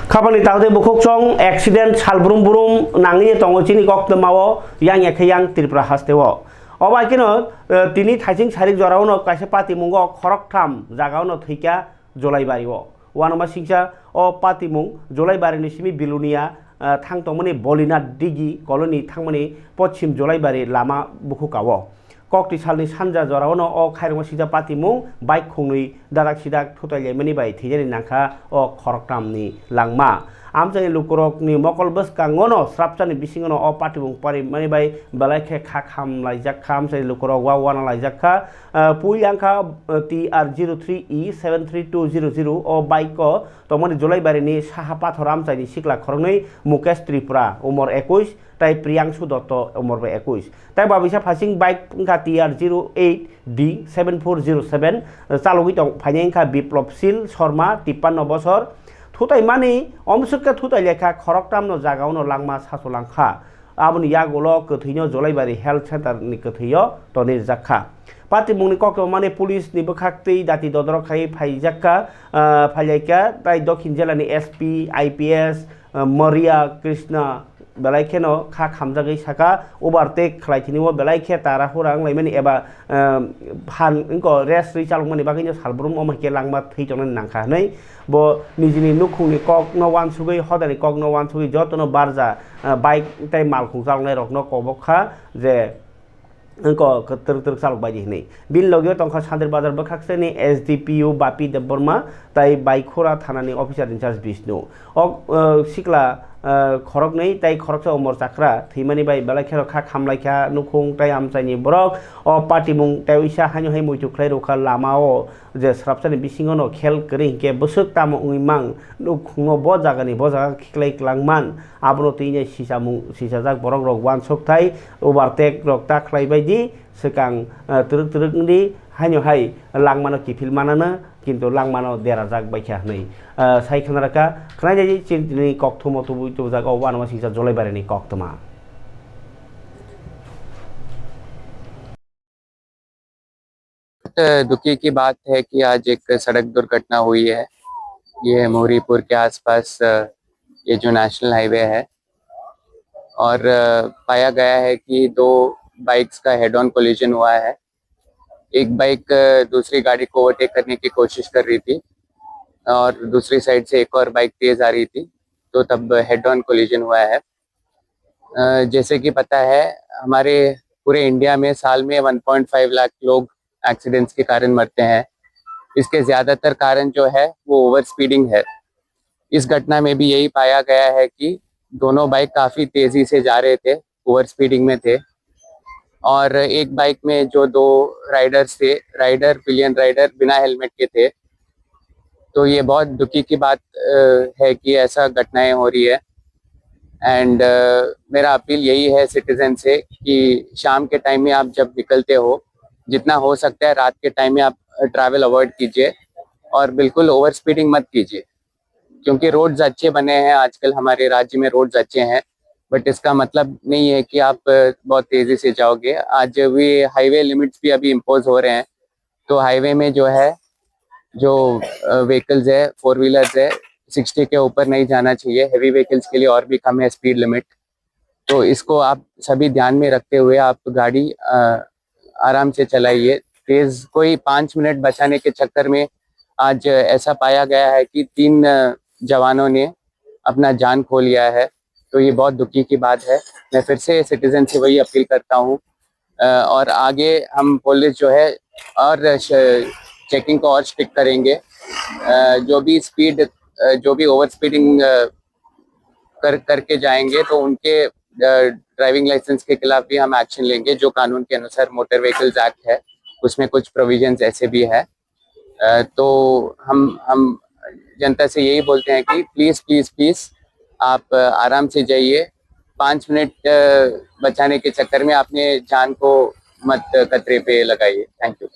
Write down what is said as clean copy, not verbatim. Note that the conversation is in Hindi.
Kapani tawde bukuk chong accident salbrum burum nangi tongo chini kok temawo yang yang Tripura hastewo. Oba kino tini thajing sarik jorauno kaise pati mungo khorok tham jagauno thika jolai bariwo. Wanoma singsa o pati mung jolai bari ni simi bilunia thang tongmani bolina digi koloni thangmani pochim jolai bari lama bukukawo. Kokti salni sanja jorauno o khairmo sija pati mung bike khungni darak sidak thutai mani bai thijani nangkha o khorok tamni langma. Amjani lukurok ni mokol bus kangono srapchani bisingono o pati mung pari mani bai balaikhe khakham laijak kham sai lukurok wana laijak kha puyangkha TR03E73200 o bike ko tomoni jolai bari ni saha pathoram chai sikla khornoi Mukesh Tripura umur 21 tai Priyangshu Dotto umur 21 tai babisa phasing bike ka TR08D7407 chalogi tong phainengkha Biplop Sil Sharma 53 বছর থুতাই মানি অমসুকা থুতাই লেখা খরকটামনো জাগাউনো লাংমা সাসোলাংখা আবনি ইয়াগোলো কথৈनो জলাইবারি হেলথ সেন্টার नि कथैयो तनि जाखा पार्टी मुंनि कक माने पुलिस नि बखाक्तै दाति ददरखाय फाइजाक्का फाइलाइका ताइ दक्षिण जिल्लानि एसपी आईपीएस मरिया कृष्ण बेलाइखेनो खा खामजागै साका ओभारटेक खालायथिनिव बेलाइखे तारा हुरां लाइमानि एबा फान इंको रेस रि चालुमानि बागैनो सालब्रुम अमके लांमा थैजोन नांखानै बो निजिनि नुखुंनि कक न वान सुगै हदानि कक न वान सुगै जतनो बारजा बाइक ताइ मालखुं चालनाय रखनो कबखा जे इंको कतर चालक बायदि हनै बिन लगियो तंखा सान्दिर बाजार बखाक्सेनि एसडीपीयू बापि देबबर्मा ताइ बाइखोरा थानानि अफिसार इनचार्ज बिष्णु अ सिकला खरक नै ताइ खरकसा उमर चाक्रा थैमानि बाइ बेलाखेर खा खामलाइखा नुखुं ताइ आमचाइनि बरक अ पार्टी मुं ताइ इसा हानि हाय मुइथुख्लाय रोखा लामाओ जे स्रापसानि बिसिङनो खेल करि हिंके बसुक ताम उइमां नुखुङो ब जागानि ब जागा खिख्लाय क्लांमान आबनो तैने सिसा मुं सिसा जाक बरक रक वान सकथाय ओभारटेक रक ताख्लाय बायदि सिकां तुरुक-तुरुकनि हानि हाय लांमानो किफिल मानानो किन्तु लांमानो देरा जाक बायखा नै साइखनाराका खनायजाय चिन्तिनि कक्थुमो तुबु तो जागा वानवा सिसा जलाइबारिनि कक्तमा दुखी की बात है कि आज एक सड़क दुर्घटना हुई है। ये मोहरीपुर के आसपास ये जो नेशनल हाईवे है और पाया गया है कि दो बाइक्स का हेड ऑन कोलिजन हुआ है। एक बाइक दूसरी गाड़ी को ओवरटेक करने की कोशिश कर रही थी और दूसरी साइड से एक और बाइक तेज आ रही थी, तो तब हेड ऑन कोलिजन हुआ है। जैसे कि पता है हमारे पूरे इंडिया में साल में 1.5 लाख लोग एक्सीडेंट्स के कारण मरते हैं। इसके ज़्यादातर कारण जो है वो ओवर स्पीडिंग है। इस घटना में भी यही पाया गया है कि दोनों बाइक काफ़ी तेज़ी से जा रहे थे, ओवर स्पीडिंग में थे और एक बाइक में जो दो राइडर्स थे, राइडर पिलियन राइडर बिना हेलमेट के थे। तो ये बहुत दुखी की बात है कि ऐसा घटनाएं हो रही है। एंड मेरा अपील यही है सिटीजन से कि शाम के टाइम में आप जब निकलते हो, जितना हो सकता है रात के टाइम में आप ट्रैवल अवॉइड कीजिए और बिल्कुल ओवर स्पीडिंग मत कीजिए, क्योंकि रोड्स अच्छे बने हैं आजकल हमारे राज्य में, रोड्स अच्छे हैं, बट इसका मतलब नहीं है कि आप बहुत तेज़ी से जाओगे। आज भी हाईवे लिमिट्स भी अभी इम्पोज हो रहे हैं, तो हाईवे में जो है जो व्हीकल्स है, 4 व्हीलर्स है, 60 के ऊपर नहीं जाना चाहिए। हैवी व्हीकल्स के लिए और भी कम है स्पीड लिमिट, तो इसको आप सभी ध्यान में रखते हुए आप गाड़ी आराम से चलाइए। तेज कोई 5 मिनट बचाने के चक्कर में आज ऐसा पाया गया है कि 3 जवानों ने अपना जान खो लिया है, तो ये बहुत दुखी की बात है। मैं फिर से सिटीजन से वही अपील करता हूँ और आगे हम पुलिस जो है और चेकिंग को और स्ट्रिक्ट करेंगे। जो भी ओवर स्पीडिंग करके जाएंगे तो उनके ड्राइविंग लाइसेंस के खिलाफ भी हम एक्शन लेंगे। जो कानून के अनुसार मोटर व्हीकल्स एक्ट है उसमें कुछ प्रोविजंस ऐसे भी है। तो हम जनता से यही बोलते हैं कि प्लीज़ आप आराम से जाइए। 5 मिनट बचाने के चक्कर में अपने जान को मत खतरे पे लगाइए। Thank you.